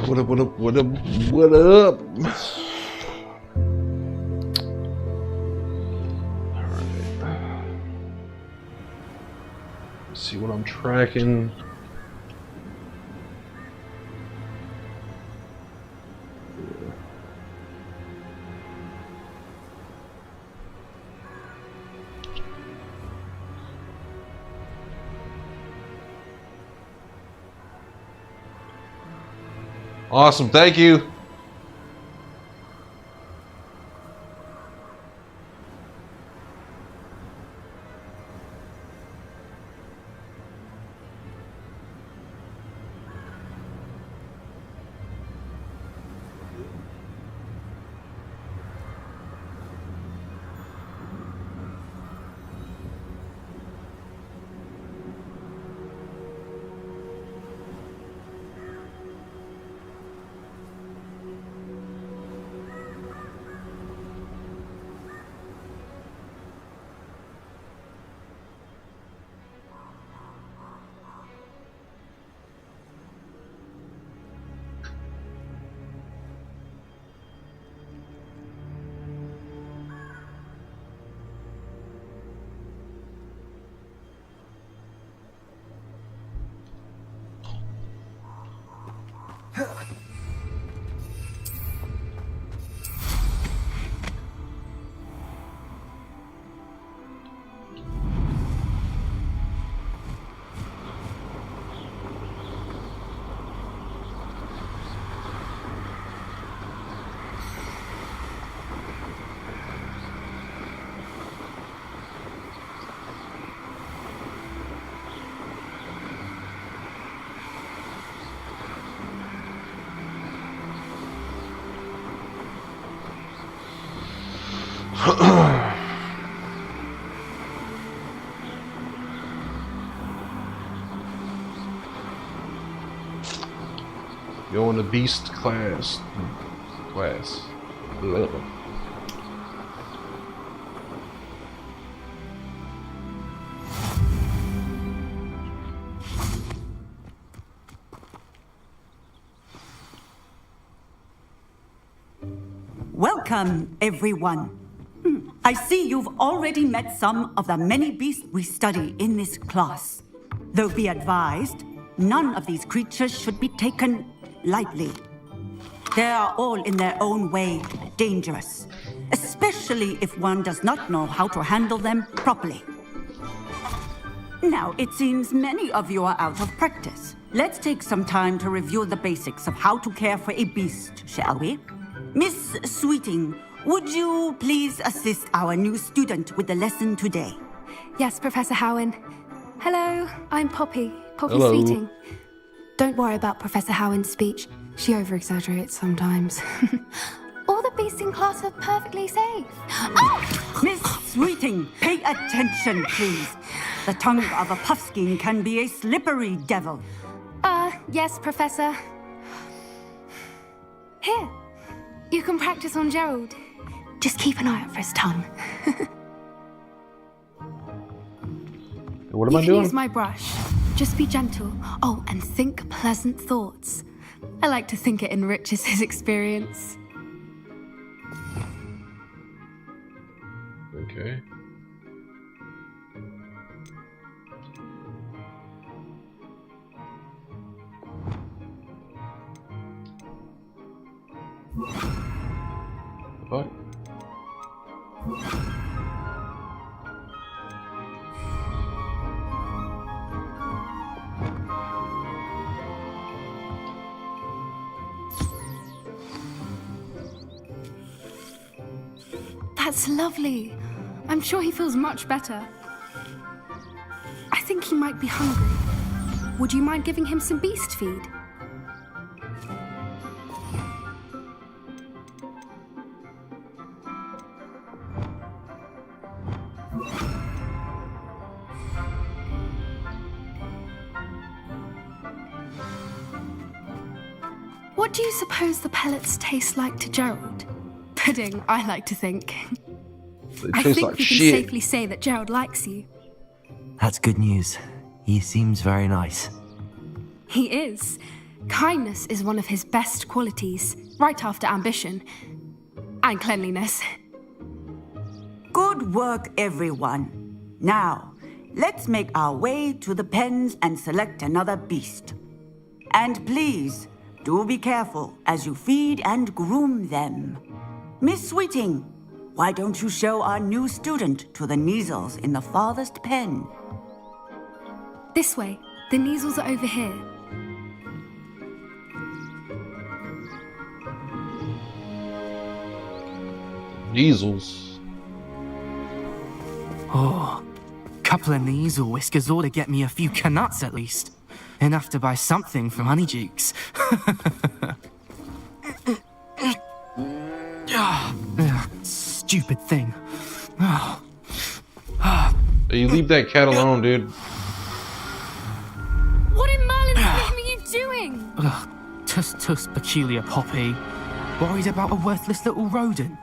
What up, what up, what up, what up? Alright. See what I'm tracking. Awesome, thank you. Go in the beast class. Ugh. Welcome, everyone. I see you've already met some of the many beasts we study in this class. Though be advised, none of these creatures should be taken lightly. They are all in their own way dangerous, especially if one does not know how to handle them properly. Now, it seems many of you are out of practice. Let's take some time to review the basics of how to care for a beast, shall we? Miss Sweeting, would you please assist our new student with the lesson today? Yes, Professor Howen. Hello, I'm Poppy Hello. Sweeting. Don't worry about Professor Howen's speech. She over-exaggerates sometimes. All the beasts in class are perfectly safe. Oh! Miss Sweeting, pay attention, please. The tongue of a puffskein can be a slippery devil. Yes, Professor. Here, you can practice on Gerald. Just keep an eye out for his tongue. What am I You can doing? use my brush. Just be gentle. Oh, and think pleasant thoughts. I like to think it enriches his experience. Okay. What? That's lovely. I'm sure he feels much better. I think he might be hungry. Would you mind giving him some beast feed? What do you suppose the pellets taste like to Gerald? Pudding, I like to think. They I taste think like we can shit. safely say that Gerald likes you. That's good news. He seems very nice. He is. Kindness is one of his best qualities, right after ambition and cleanliness. Good work, everyone. Now, let's make our way to the pens and select another beast. And please, do be careful as you feed and groom them. Miss Sweeting, why don't you show our new student to the Neasels in the farthest pen? This way. The Neasels are over here. Diesels. Oh, couple of Neasel whiskers ought to get me a few canuts at least. Enough to buy something from Honeydukes. Stupid thing. Hey, you leave that cat alone, dude. What in Merlin's name are you doing? Ugh, tuss, peculiar Poppy. Worried about a worthless little rodent?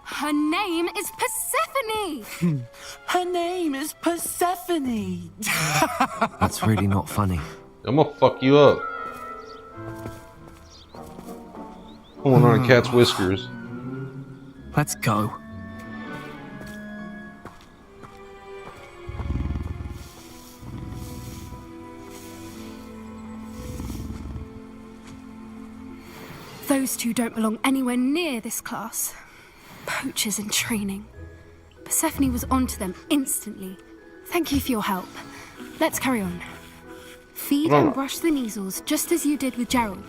Her name is Persephone! Her name is Persephone! That's really not funny. I'm gonna fuck you up. Pulling on a cat's whiskers. Let's go. Those two don't belong anywhere near this class. Poachers in training. Persephone was onto them instantly. Thank you for your help. Let's carry on. Feed and brush the Neasels just as you did with Gerald.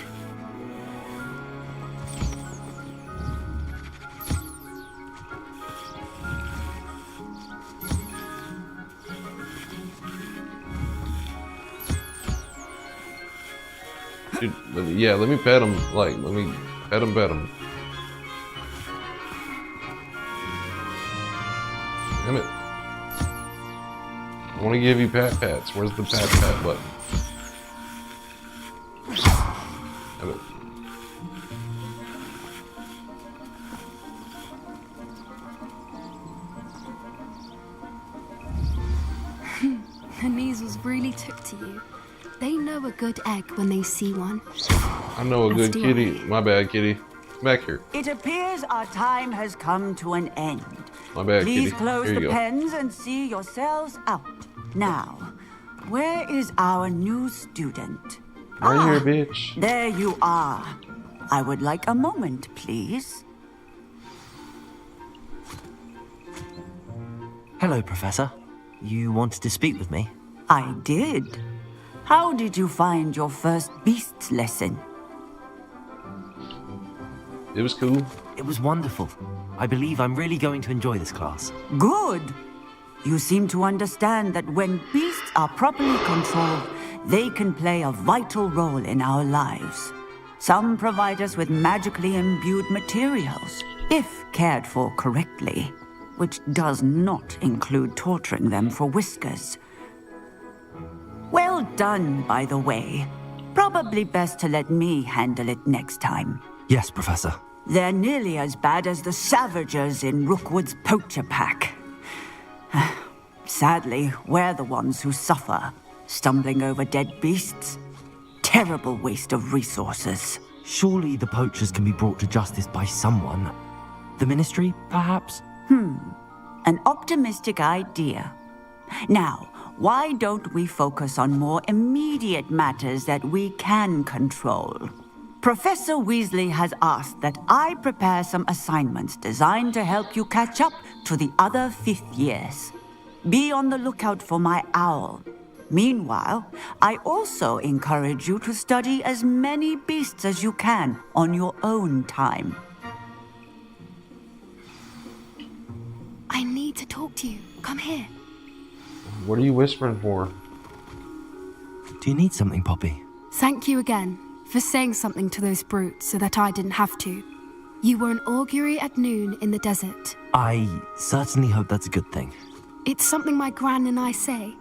Dude, let me pet him. Like, let me pet him. Damn it. I want to give you pats. Where's the pat button? Damn it. The Neasels really took to you. They know a good egg when they see one. I know a good kitty. My bad, kitty. Back here. It appears our time has come to an end. My bad, Please kitty. close Here you the go. pens and see yourselves out. Now, where is our new student? Right here, bitch. There you are. I would like a moment, please. Hello, Professor. You wanted to speak with me? I did. How did you find your first beasts lesson? It was cool. It was wonderful. I believe I'm really going to enjoy this class. Good. You seem to understand that when beasts are properly controlled, they can play a vital role in our lives. Some provide us with magically imbued materials, if cared for correctly, which does not include torturing them for whiskers. Well done, by the way. Probably best to let me handle it next time. Yes, Professor. They're nearly as bad as the Savagers in Rookwood's poacher pack. Sadly, we're the ones who suffer, stumbling over dead beasts. Terrible waste of resources. Surely the poachers can be brought to justice by someone. The Ministry, perhaps? An optimistic idea. Now, why don't we focus on more immediate matters that we can control? Professor Weasley has asked that I prepare some assignments designed to help you catch up to the other fifth years. Be on the lookout for my owl. Meanwhile, I also encourage you to study as many beasts as you can on your own time. I need to talk to you. Come here. What are you whispering for? Do you need something, Poppy? Thank you again for saying something to those brutes so that I didn't have to. You were an augury at noon in the desert. I certainly hope that's a good thing. It's something my gran and I say.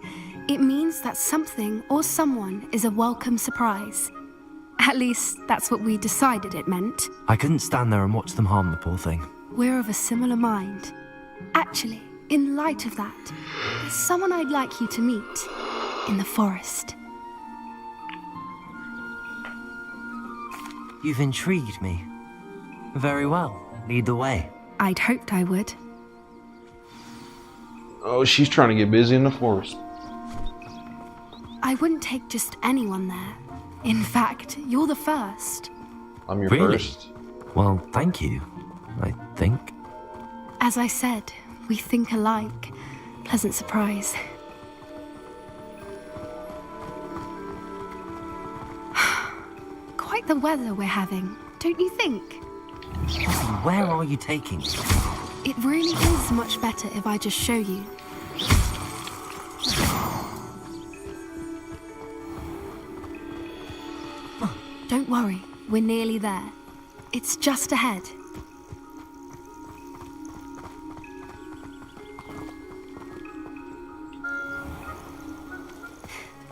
It means that something or someone is a welcome surprise. At least, that's what we decided it meant. I couldn't stand there and watch them harm the poor thing. We're of a similar mind. Actually, in light of that, there's someone I'd like you to meet in the forest. You've intrigued me. Very well. Lead the way. I'd hoped I would. Oh, she's trying to get busy in the forest. I wouldn't take just anyone there. In fact, you're the first. I'm your Really? first. Well, thank you, I think. As I said, we think alike. Pleasant surprise. Quite the weather we're having, don't you think? Where are you taking me? It really is much better if I just show you. Don't worry, we're nearly there. It's just ahead.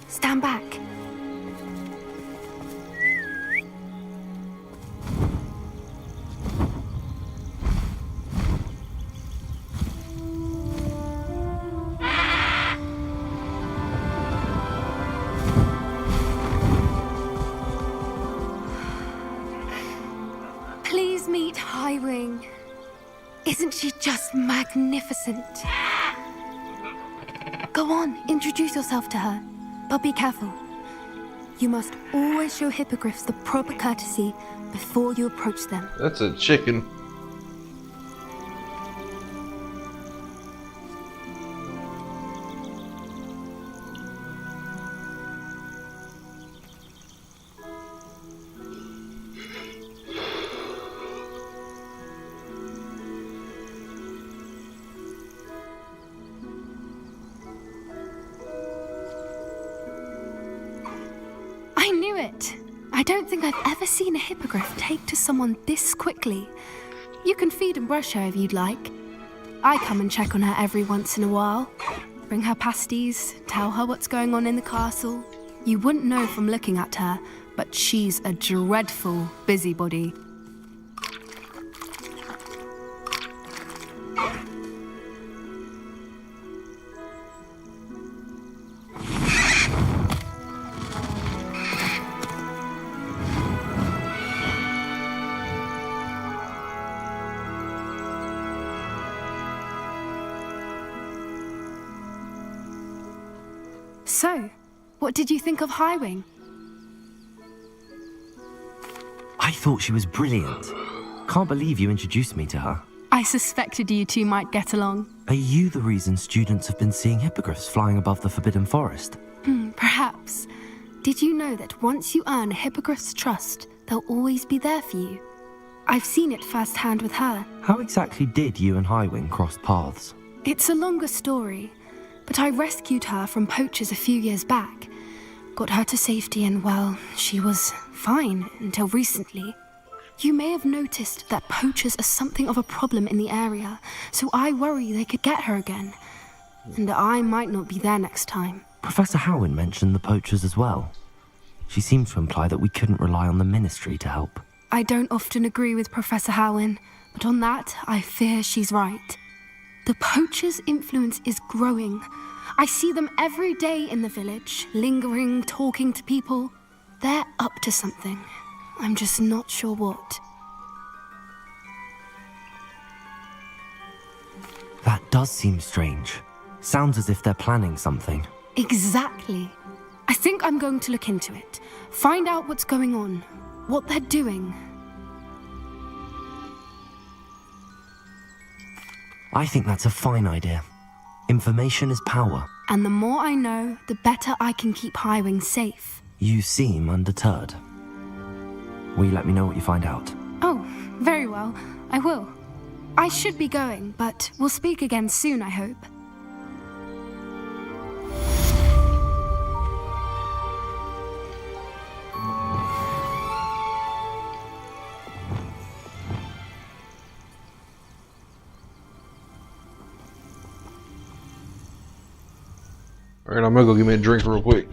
Stand back. Please meet Highwing. Isn't she just magnificent? Go on, introduce yourself to her. But be careful. You must always show hippogriffs the proper courtesy before you approach them. That's a chicken. I knew it. I don't think I've ever seen a hippogriff take to someone this quickly. You can feed and brush her if you'd like. I come and check on her every once in a while. Bring her pasties, tell her what's going on in the castle. You wouldn't know from looking at her, but she's a dreadful busybody. So, what did you think of Highwing? I thought she was brilliant. Can't believe you introduced me to her. I suspected you two might get along. Are you the reason students have been seeing hippogriffs flying above the Forbidden Forest? Perhaps. Did you know that once you earn a hippogriff's trust, they'll always be there for you? I've seen it firsthand with her. How exactly did you and Highwing cross paths? It's a longer story, but I rescued her from poachers a few years back. Got her to safety and, well, she was fine until recently. You may have noticed that poachers are something of a problem in the area, so I worry they could get her again. And I might not be there next time. Professor Howin mentioned the poachers as well. She seemed to imply that we couldn't rely on the Ministry to help. I don't often agree with Professor Howin, but on that, I fear she's right. The poachers' influence is growing. I see them every day in the village, lingering, talking to people. They're up to something. I'm just not sure what. That does seem strange. Sounds as if they're planning something. Exactly. I think I'm going to look into it. Find out what's going on, what they're doing. I think that's a fine idea. Information is power. And the more I know, the better I can keep Highwing safe. You seem undeterred. Will you let me know what you find out? Oh, very well. I will. I should be going, but we'll speak again soon, I hope. Alright, I'm gonna go get me a drink real quick.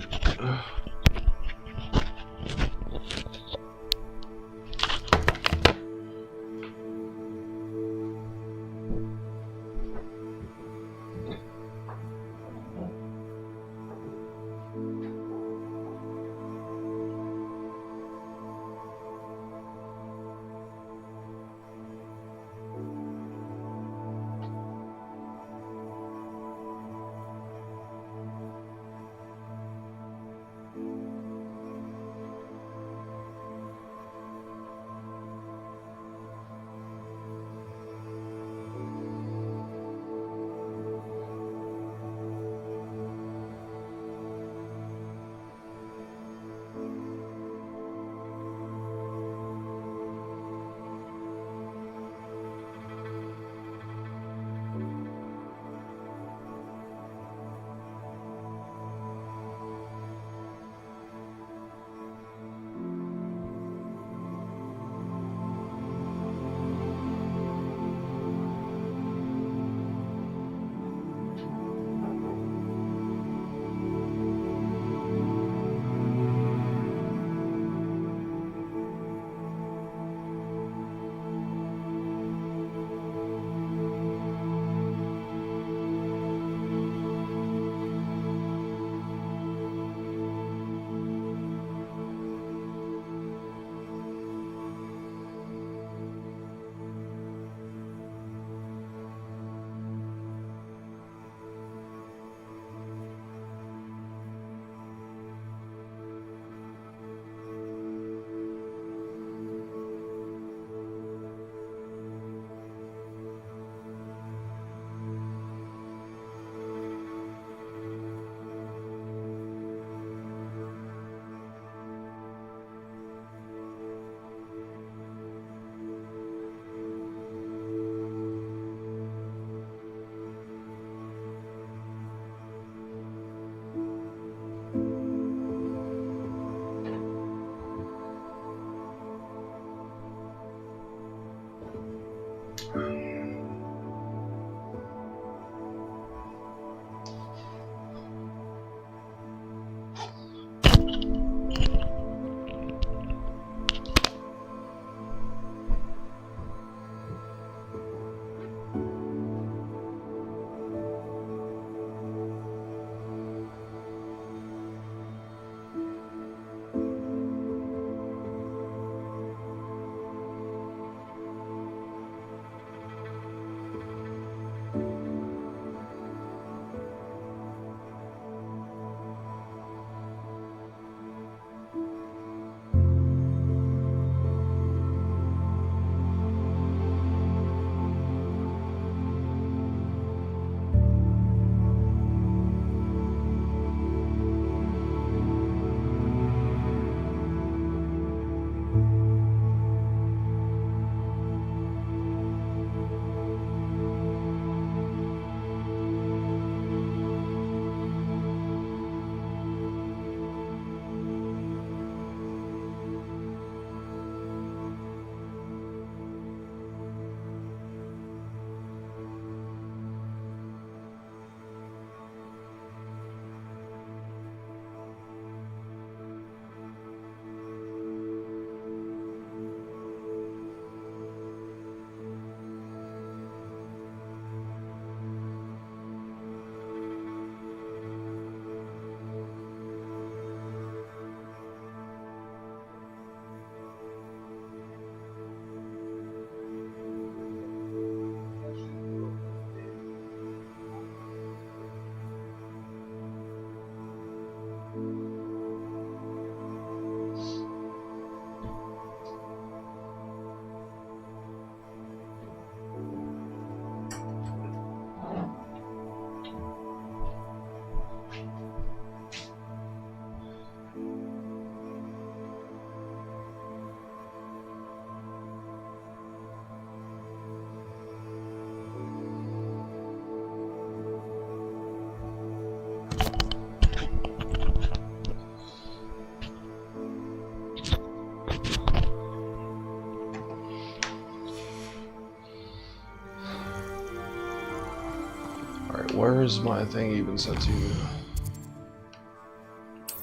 Where's my thing even set to?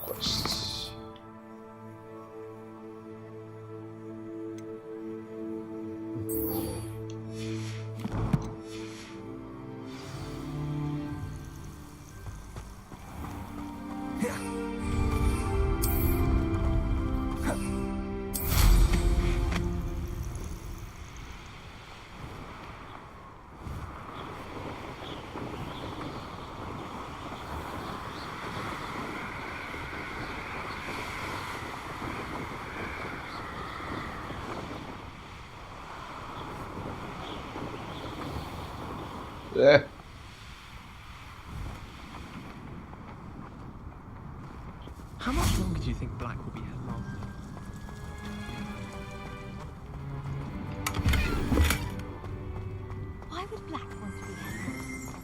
Quests. Yeah. How much longer do you think Black will be headmaster? Why would Black want to be headmaster?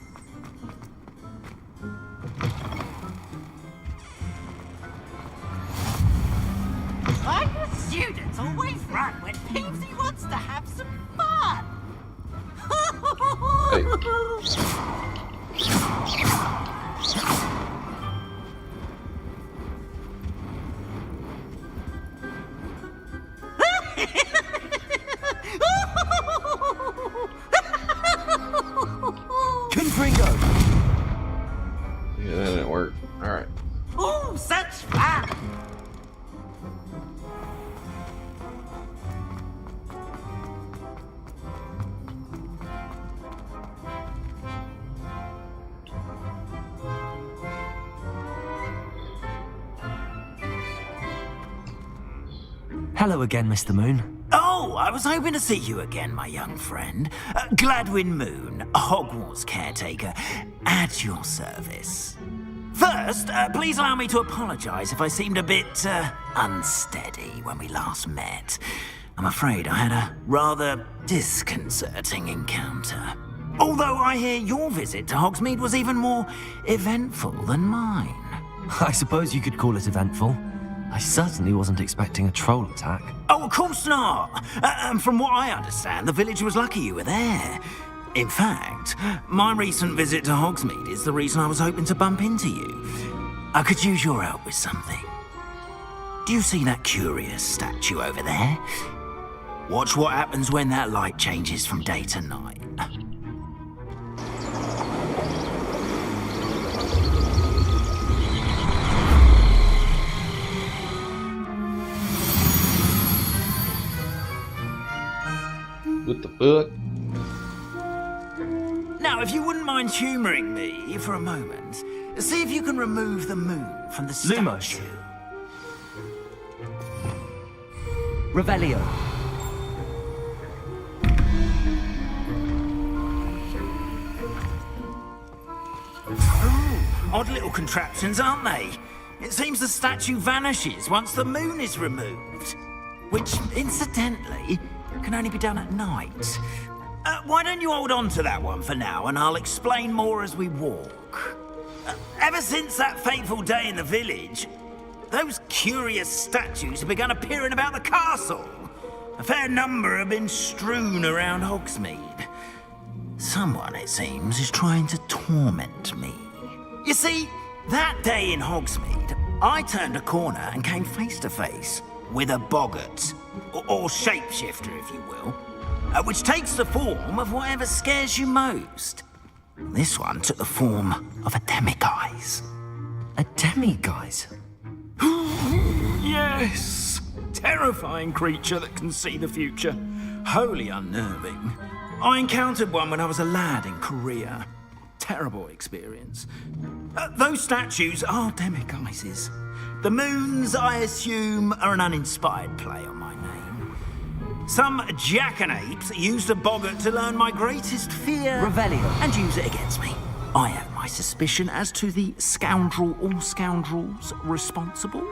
Like the students always run when Peevesy wants to have some fun. Hey. Confringo! Yeah, that didn't work. Alright. Oh, such fun! Hello again, Mr. Moon. Oh, I was hoping to see you again, my young friend. Gladwin Moon, Hogwarts caretaker, at your service. First, please allow me to apologize if I seemed a bit unsteady when we last met. I'm afraid I had a rather disconcerting encounter. Although I hear your visit to Hogsmeade was even more eventful than mine. I suppose you could call it eventful. I certainly wasn't expecting a troll attack. Oh, of course not. And from what I understand, the village was lucky you were there. In fact, my recent visit to Hogsmeade is the reason I was hoping to bump into you. I could use your help with something. Do you see that curious statue over there? Watch what happens when that light changes from day to night. What the fuck? Now, if you wouldn't mind humouring me for a moment, see if you can remove the moon from the statue. Lumos. Revelio. Odd little contraptions, aren't they? It seems the statue vanishes once the moon is removed. Which, incidentally, can only be done at night. Why don't you hold on to that one for now, and I'll explain more as we walk. Ever since that fateful day in the village, those curious statues have begun appearing about the castle. A fair number have been strewn around Hogsmeade. Someone, it seems, is trying to torment me. You see, that day in Hogsmeade, I turned a corner and came face to face with a boggart, or shapeshifter, if you will, which takes the form of whatever scares you most. This one took the form of a demiguise. A demiguise? Yes! Terrifying creature that can see the future. Wholly unnerving. I encountered one when I was a lad in Korea. Terrible experience. Those statues are demiguises. The moons, I assume, are an uninspired play on my name. Some jackanapes used a boggart to learn my greatest fear Revelio. and use it against me. I have my suspicion as to the scoundrel or scoundrels responsible.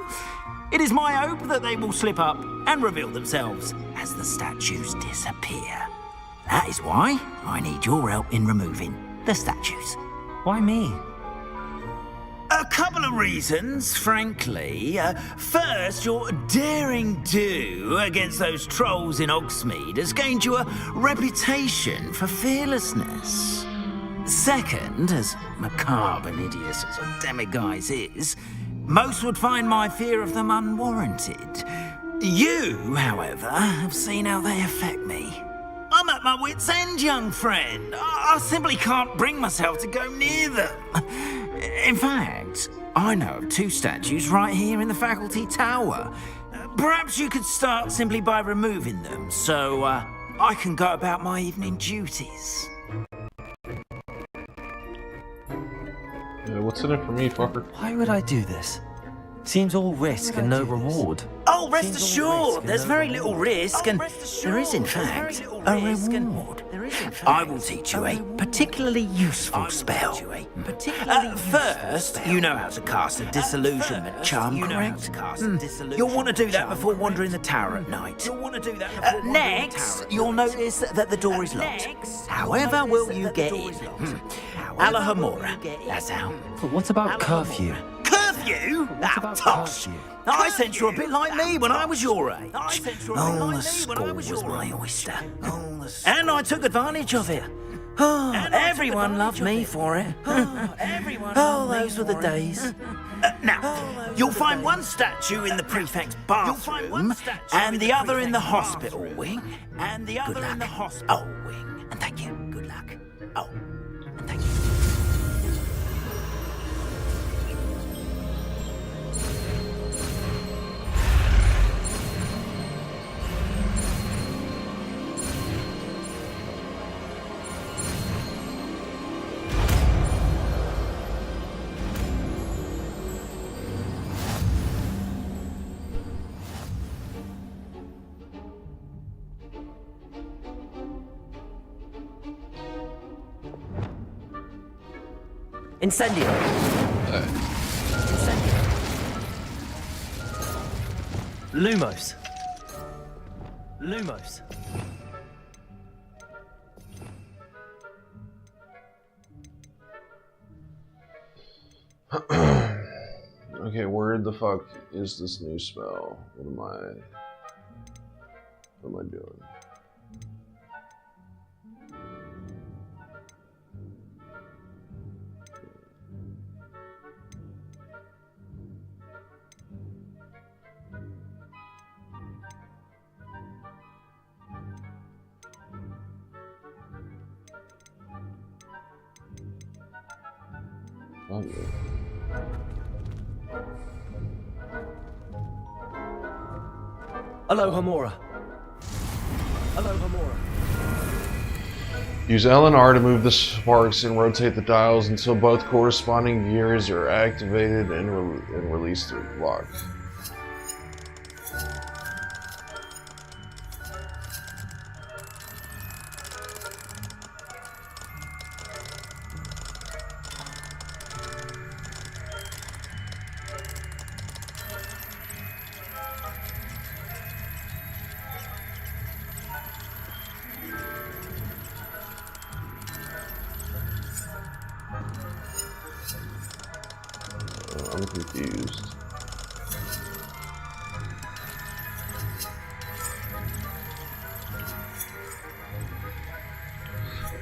It is my hope that they will slip up and reveal themselves as the statues disappear. That is why I need your help in removing the statues. Why me? A couple of reasons, frankly. First, your daring do against those trolls in Hogsmeade has gained you a reputation for fearlessness. Second, as macabre and hideous as a demiguise is, most would find my fear of them unwarranted. You, however, have seen how they affect me. I'm at my wit's end, young friend. I simply can't bring myself to go near them. In fact, I know of two statues right here in the faculty tower. Perhaps you could start simply by removing them, so I can go about my evening duties. What's in it for me, fucker? Why would I do this? Seems all risk and no reward. Oh, rest assured, there's very little risk, and there is, in fact, a reward. I will teach you a particularly useful spell. First, you know how to cast a disillusionment charm, correct? You'll want to do that before wandering the tower at night. Next, you'll notice that the door is locked. However will you get in? Alahomora, that's how. But what about curfew? Curfew? Ah, tosh! I sense you're a bit like me when I was your age. Oh, the school was my oyster. And I took advantage of it. Oh, everyone loved me for it. Oh, those were the days. Now, you'll find one statue in the prefect's bathroom, and the other in the hospital wing. Good luck. Oh, wing. And thank you. Good luck. Oh, and thank you. Incendio. Incendio. Lumos. Lumos. Okay, where the fuck is this new spell? What am I doing? Oh, yeah. Aloha Mora. Aloha Mora. Use L and R to move the sparks and rotate the dials until both corresponding gears are activated and release the lock. I'm confused.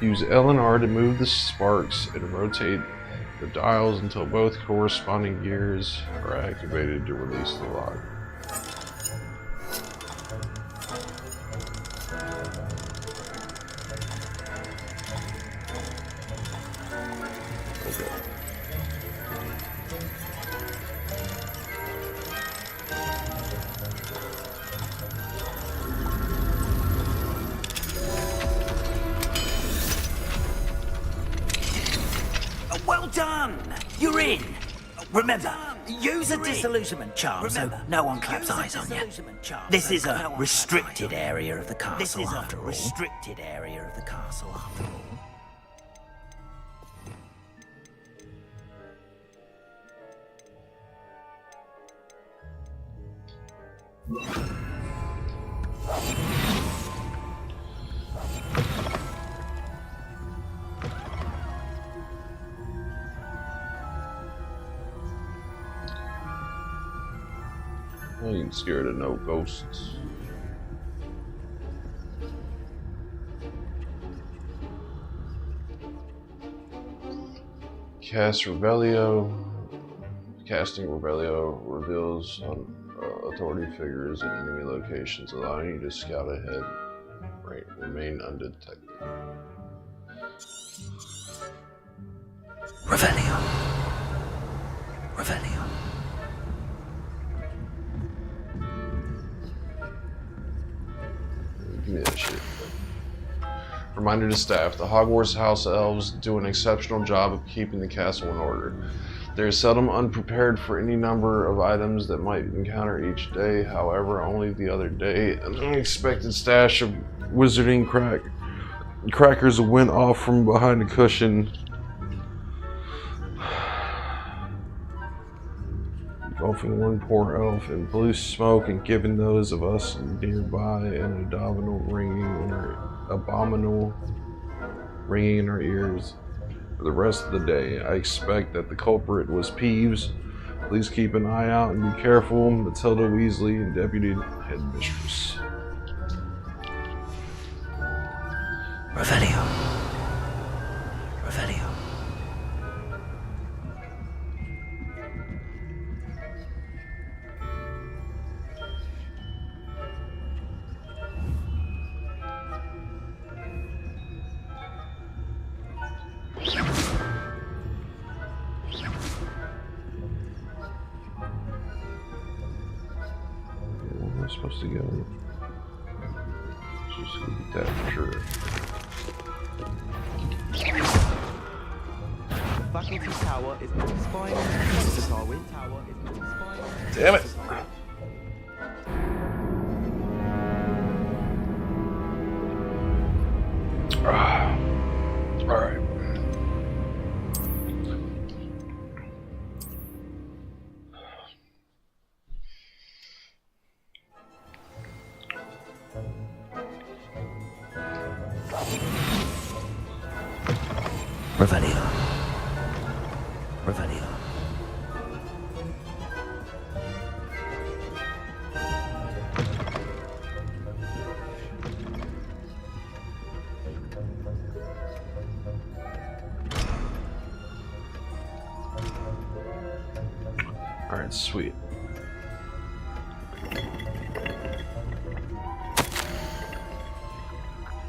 Use L and R to move the sparks and rotate the dials until both corresponding gears are activated to release the lock. Okay. Well done! You're in! Remember, use a disillusionment charm so no one claps eyes on you. This is a restricted area of the castle after all. I ain't scared of no ghosts. Cast Revelio. Casting Revelio reveals authority figures in enemy locations, allowing you to scout ahead. Right, remain undetected. Revelio. Revelio. Give me that shit. Reminder to staff, the Hogwarts House Elves do an exceptional job of keeping the castle in order. They are seldom unprepared for any number of items that might encounter each day. However, only the other day, an unexpected stash of wizarding crackers went off from behind a cushion. Engulfing one poor elf in blue smoke and giving those of us nearby an abominable ringing in our ears for the rest of the day. I expect that the culprit was Peeves. Please keep an eye out and be careful. Matilda Weasley and Deputy Headmistress. Revelio. Revelio. Where am I supposed to go? Just gonna get that for sure. Faculty Tower is multi-spine. The Darwin Tower is multi-spine. Damn it! Alright. Revelio. Revelio. Alright, sweet.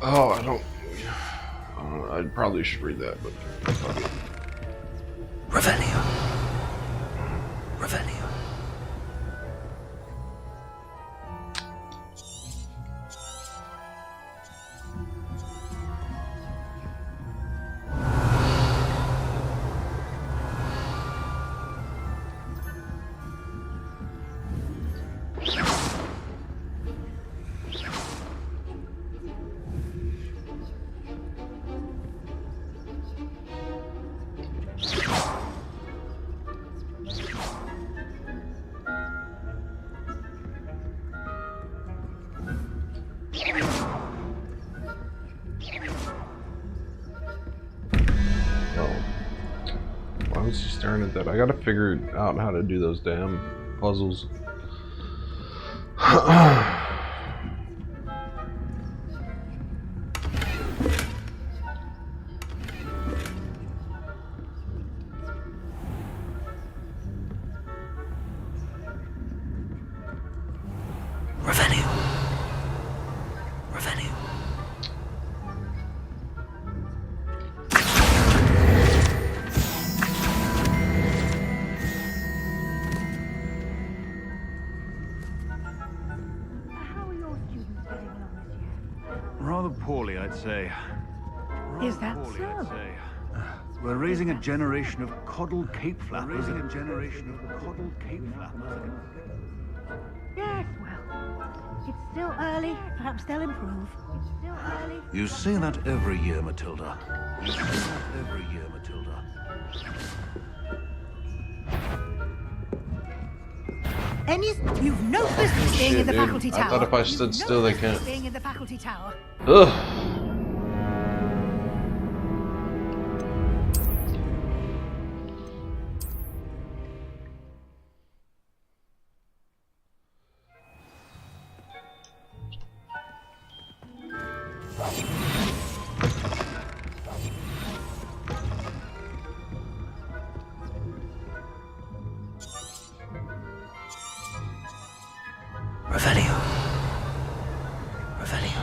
Oh, I don't know, I probably should read that, but fuck it. Revelio. Revelio. Why was he staring at that? I gotta figure out how to do those damn puzzles. Revelio. Revelio. How are your students getting along this year? Rather poorly, I'd say. Is that Poorly, so? I'd say. We're raising a generation of coddled cape flappers. Raising a generation of coddled cape flappers. Yes, well, it's still early. Perhaps they'll improve. It's still early. You say that every year, Matilda. You say that every year, Matilda. You've no business being in the dude. faculty I tower. thought if I stood You've still, no they business can't. being in the faculty tower. Ugh. Revelio. Revelio.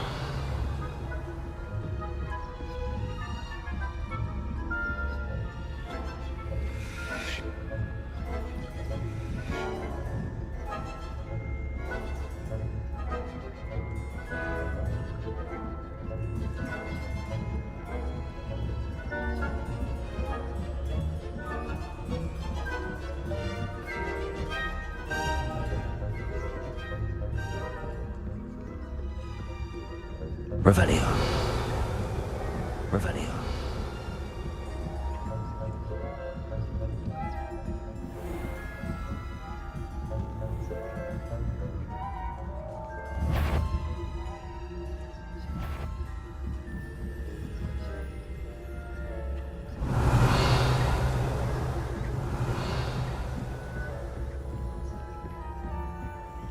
Revelio. Revelio.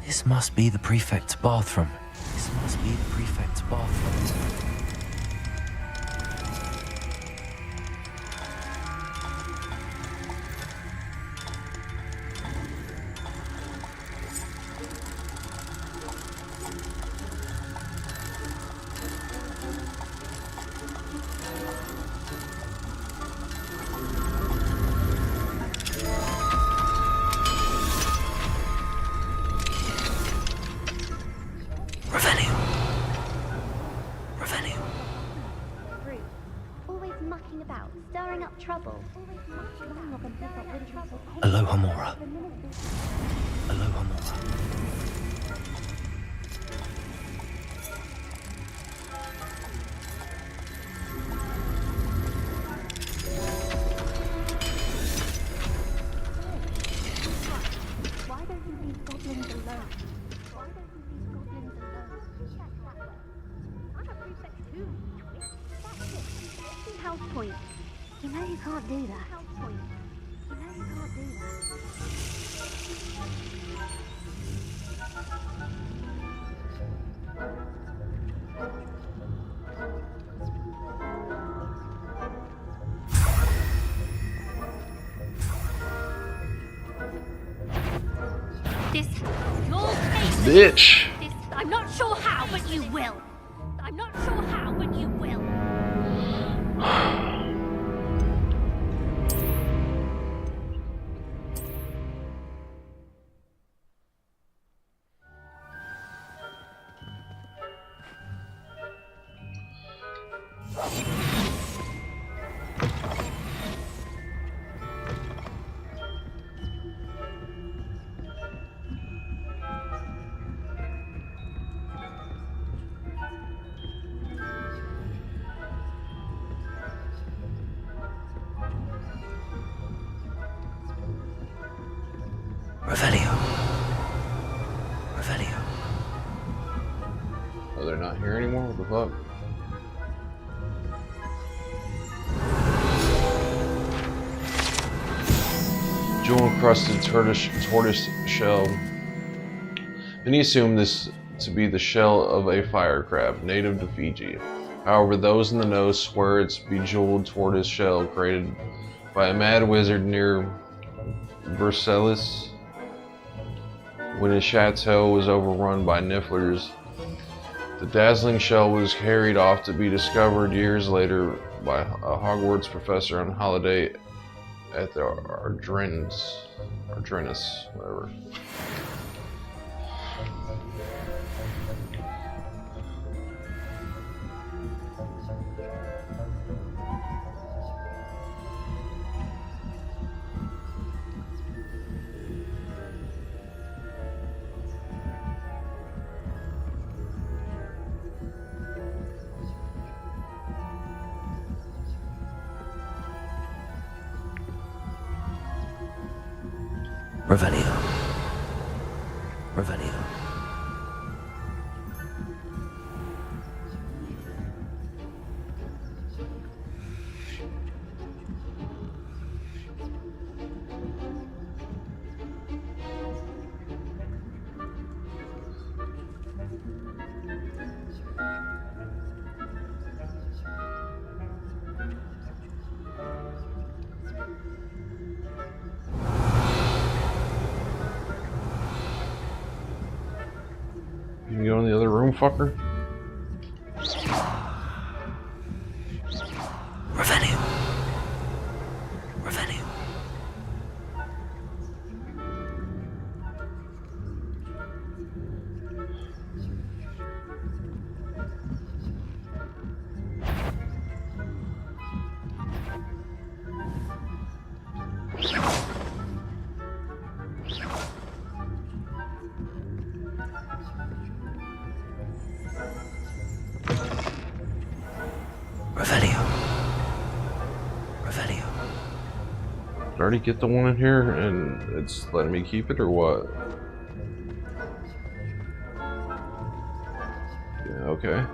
This must be the prefect's bathroom. This must be the prefect's bathroom. Revelio. Revelio. Brew. Always mucking about, stirring up trouble. I'm not gonna pick up with trouble. Aloha Mora. Aloha Mora. Why don't you leave goblins alone? Why don't you leave goblins alone? Check that way. I'm a prefect too. That's it. See house point. You know you can't do that. House point. You know you can't do that. Bitch! I'm not sure how, but you will. I'm not sure how, but you will. Revelio. Revelio. Oh, they're not here anymore? What the fuck? Jewel-encrusted tortoise shell. Many assume this to be the shell of a fire crab, native to Fiji. However, those in the know swear it's bejeweled tortoise shell created by a mad wizard near Versailles when his chateau was overrun by nifflers. The dazzling shell was carried off to be discovered years later by a Hogwarts professor on holiday at the Ardrennis, whatever. Revelio. Revelio. You can go in the other room, fucker. Revelio. Revelio. Revelio. Revelio. Did I already get the one in here and it's letting me keep it or what? Yeah, okay.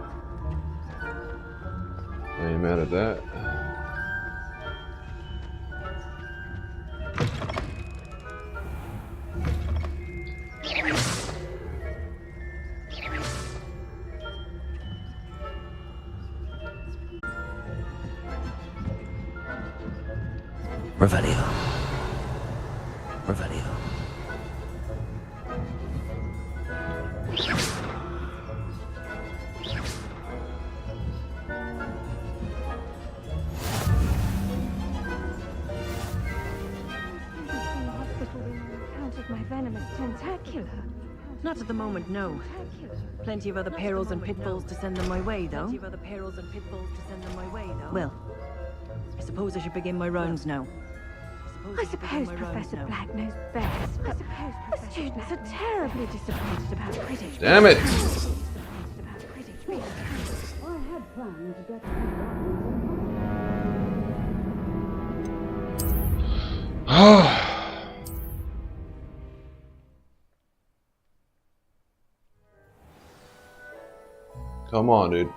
I ain't mad at that. Revelio. Revelio. My venomous tentacular. Not at the moment, no. Plenty of other perils and pitfalls to send them my way, though. Well, I suppose I should begin my rounds now. I suppose Professor Black knows best. I suppose the students are terribly disappointed about Quidditch. Damn it! I had planned to get Come on, dude.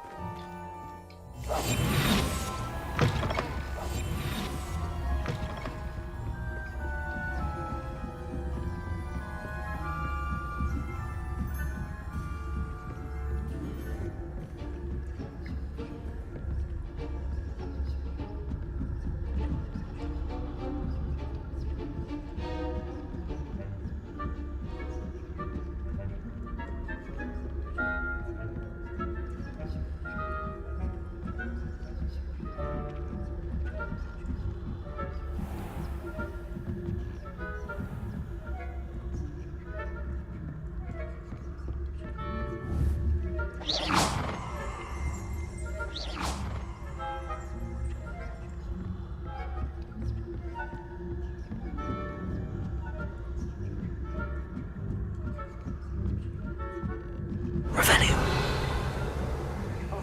Revelio.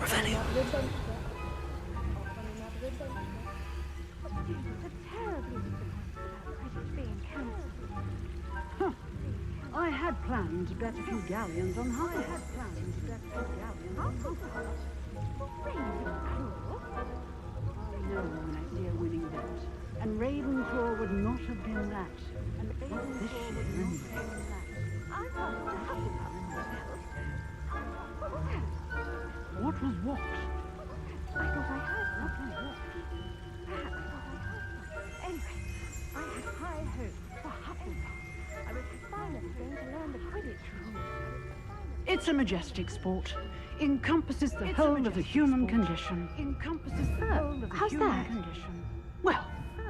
Revelio. I had planned to bet a few galleons on Hogwarts. I know when I see a winning bet, and Ravenclaw would not have been that. What's this shit anyway? What was what? I thought I heard what was what. Perhaps I thought I heard one. Anyway, I had high hopes for Hufflepuff. I was finally going to learn the Quidditch rules. It's a majestic sport. Encompasses the whole of the human condition. Encompasses the whole of the how's human that? condition. Well,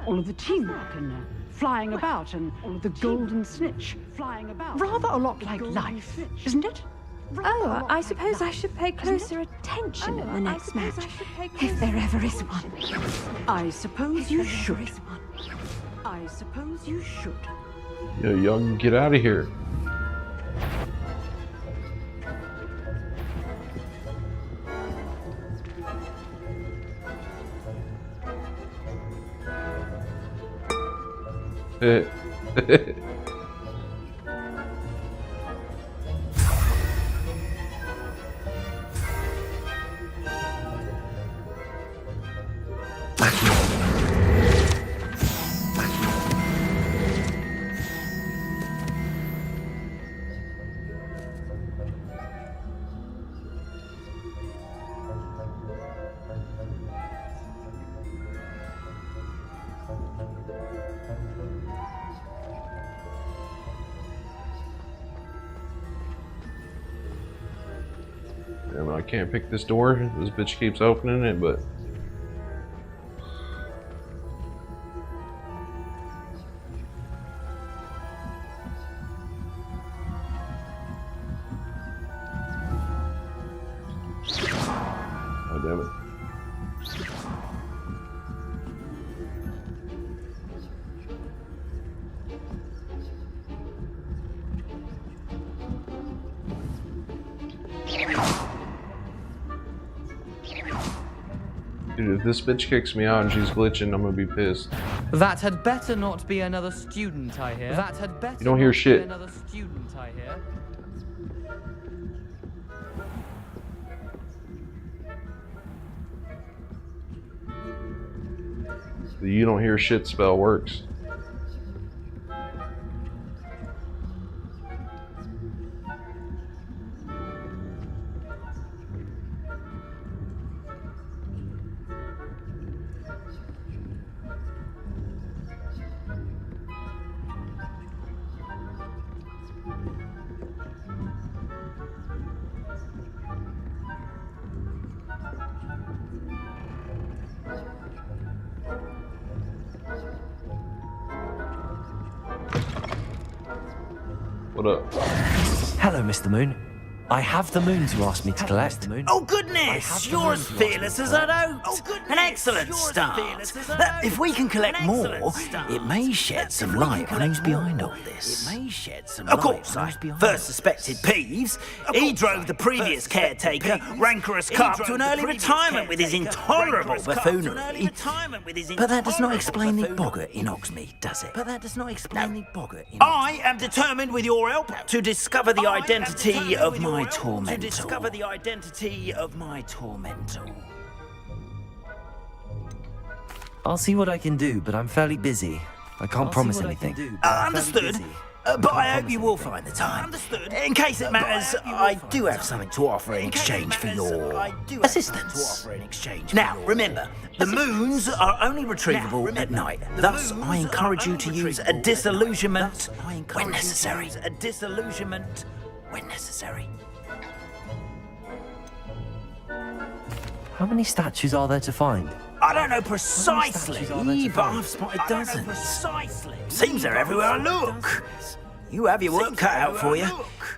all of the teamwork and flying about, and all of the golden snitch flying about. Rather a lot like life, isn't it? Oh, I suppose I should pay closer attention at the next match, if there ever is one. I suppose you should. I suppose you should. Yo, young, get out of here. Damn it, I can't pick this door. This bitch keeps opening it, but... Oh, damn it. Dude, if this bitch kicks me out and she's glitching, I'm gonna be pissed. That had better not be another student, I hear. That had better You don't hear not shit. be another student, I hear. The you don't hear shit spell works. What up? Hello, Mr. Moon. I have the moon to ask me to collect. Oh, goodness! You're as fearless as I'd hoped. An excellent start. If we can collect more, it may shed some light on who's behind all this. Of course, I first suspected Peeves. He drove the previous caretaker, Rancorous Carp, to an early retirement with his intolerable buffoonery. But that does not explain the boggart in Hogsmeade, does it? I am determined, with your help, to discover the identity of my tormentor. I'll see what I can do, but I'm fairly busy. I can't promise anything. Understood. But I hope you will find the time. In case it matters, I do have something to offer in exchange for your assistance. Now, remember, the moons are only retrievable at night. Thus, I encourage you to use a disillusionment when necessary. How many statues are there to find? I don't know precisely, but I've spotted dozens. Seems they're everywhere I look. You have your work cut out for you.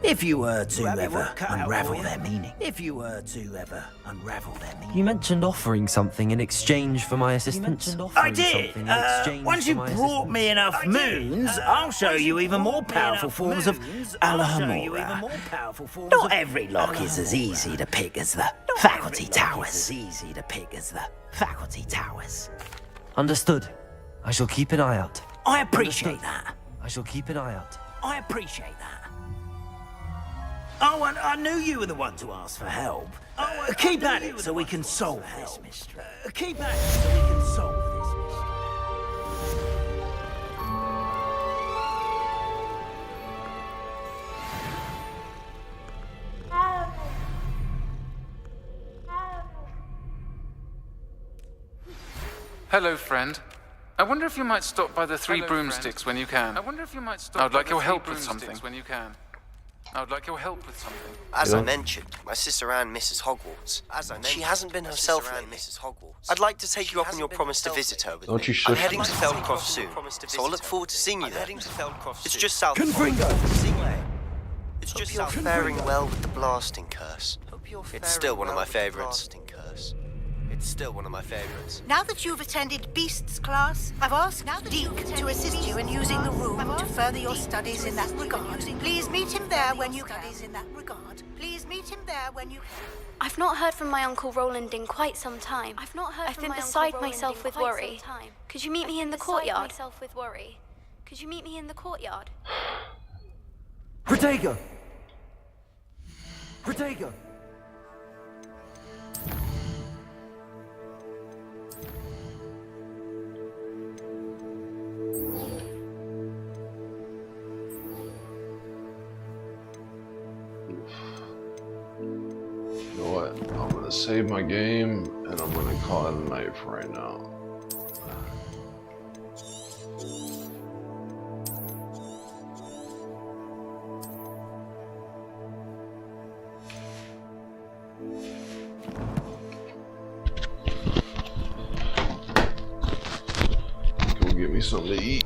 If you were to ever unravel their meaning. If you were to ever unravel their meaning. You mentioned offering something in exchange for my assistance. I did. Once you've brought me enough moons, I'll show you even more powerful forms of Alohomora. Not every lock is as easy to pick as the faculty towers. Understood. I shall keep an eye out. I appreciate that. I shall keep an eye out. I appreciate that. Oh, and I knew you were the one to ask for help. Keep at it so we can solve this mystery. Keep at it so we can solve this mystery. Hello, friend. I wonder if you might stop by the Three Broomsticks when you can. I'd like your help with something. As I mentioned, my sister Anne misses Hogwarts. She hasn't been herself lately. I'd like to take you up on your promise to visit her with me. I'm heading to Feldcroft soon, so I look forward to seeing you there. It's just south of It's just south. Faring well with the blasting curse. It's still one of my favourites. Now that you've attended Beasts class, I've asked Deek to assist you in using the room to further your studies in that regard. Please meet him there when you can. I've not heard from my Uncle Roland in quite some time. I've been beside myself with worry. Could you meet me in the courtyard? Protego! You know what? I'm gonna save my game and I'm gonna call it a night for right now. Go get me something to eat.